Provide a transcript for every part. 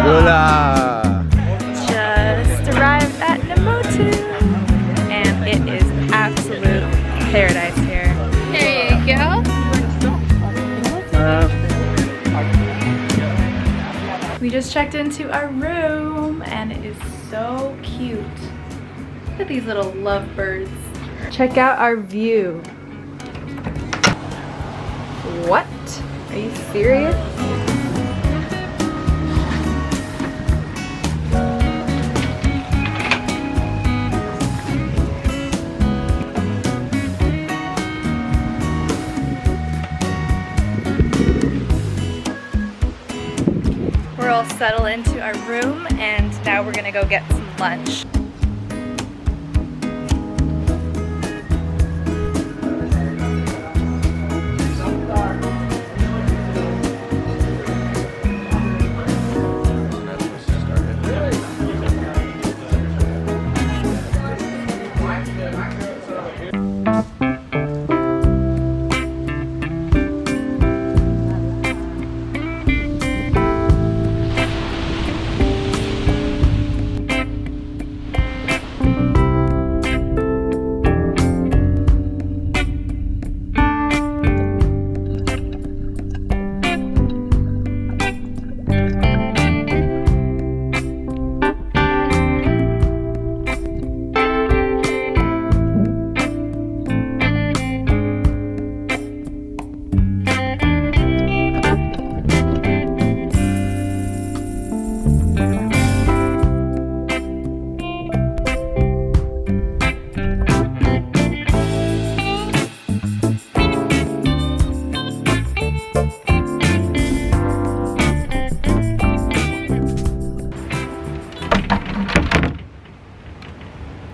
Hola! Just arrived at Namotu, and it is absolute paradise here. There you go. We just checked into our room, and it is so cute. Look at these little lovebirds. Check out our view. What? Are you serious? We're all settled into our room, and now we're gonna go get some lunch.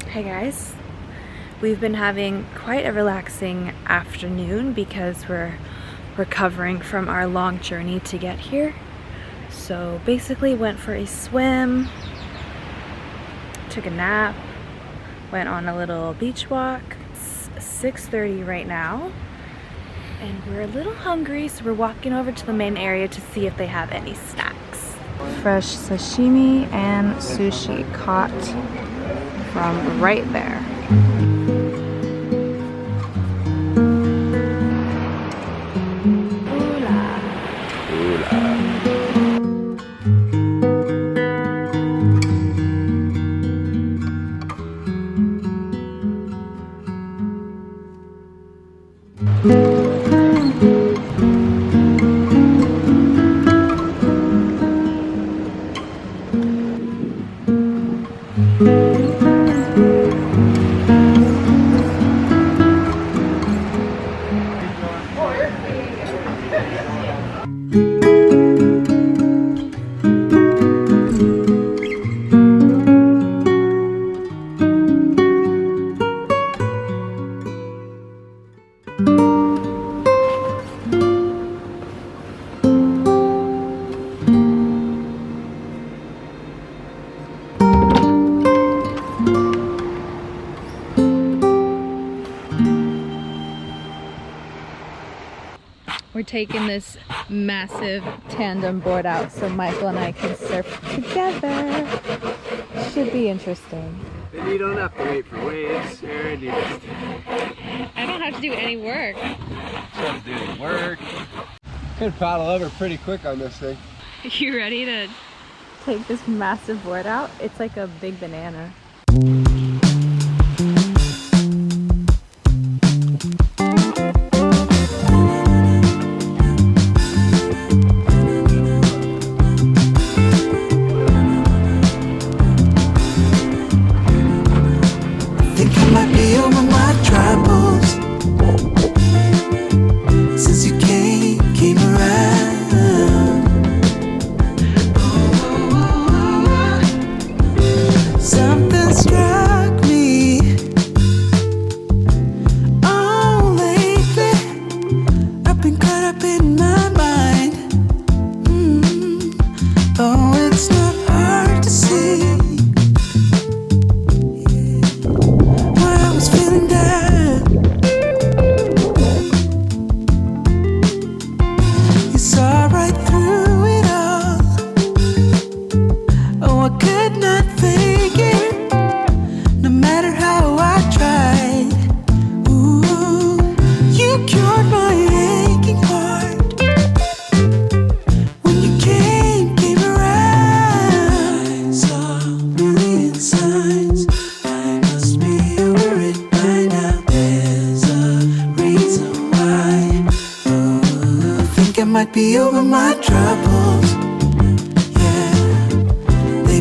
Hey guys, we've been having quite a relaxing afternoon because we're recovering from our long journey to get here. So basically went for a swim, took a nap, went on a little beach walk. It's 6:30 right now and we're a little hungry, so we're walking over to the main area to see if they have any snacks. Fresh sashimi and sushi caught from right there. We're taking this massive tandem board out so Michael and I can surf together. Should be interesting. And you don't have to wait for waves, Aaron. You just... I don't have to do any work. Just do the work. Could paddle over pretty quick on this thing. You ready to take this massive board out? It's like a big banana.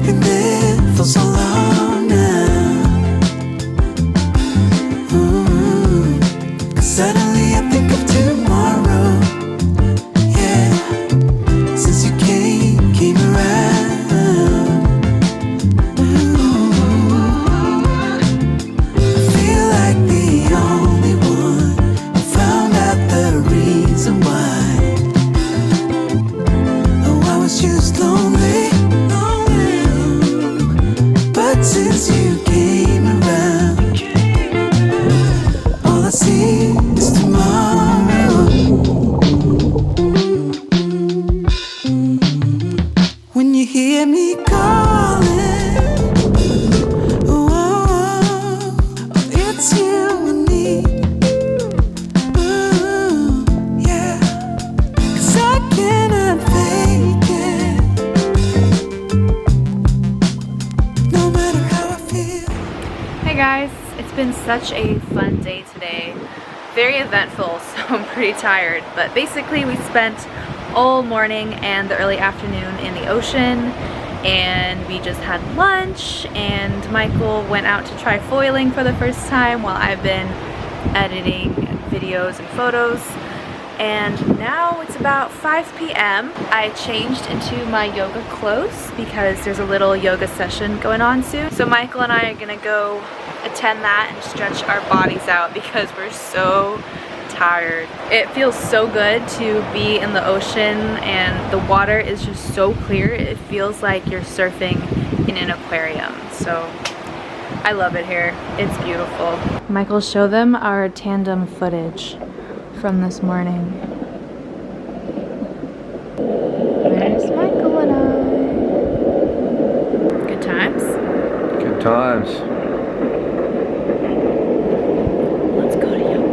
we've been there for so long now. Ooh, 'cause suddenly I think of tomorrow. Yeah, since you came around. Ooh, I feel like the only one who found out the reason why. Oh, I was just lonely. But since you came around, all I see is tomorrow. When you hear me calling, oh, it's you and me. Ooh, yeah, 'cause I cannot fake it, no matter how I feel. Hey guys, it's been such a fun day today. Very eventful, so I'm pretty tired. But basically we spent all morning and the early afternoon in the ocean, and we just had lunch, and Michael went out to try foiling for the first time while I've been editing videos and photos. And now it's about 5 p.m. I changed into my yoga clothes because there's a little yoga session going on soon. So Michael and I are gonna go attend that and stretch our bodies out because we're so tired. It feels so good to be in the ocean, and the water is just so clear. It feels like you're surfing in an aquarium. So I love it here. It's beautiful. Michael, show them our tandem footage from this morning. There's Michael and I. Good times? Good times. Let's go to yoga.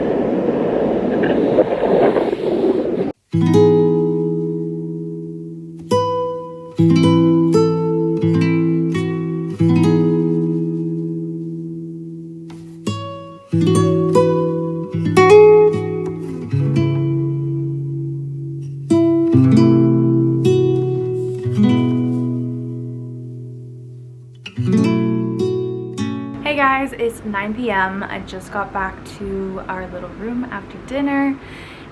Hey guys, it's 9 p.m. I just got back to our little room after dinner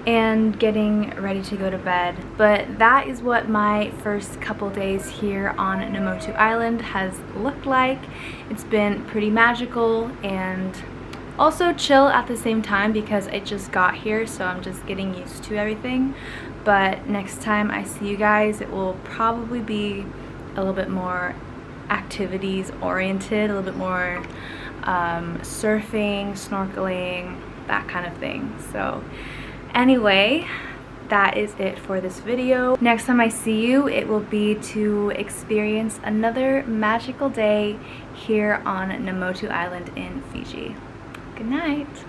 and getting ready to go to bed. But that is what my first couple days here on Namotu Island has looked like. It's been pretty magical and also chill at the same time because I just got here, so I'm just getting used to everything. But next time I see you guys, it will probably be a little bit more activities oriented, a little bit more surfing, snorkeling, that kind of thing. So anyway, that is it for this video. Next time I see you, it will be to experience another magical day here on Namotu Island in Fiji. Good night.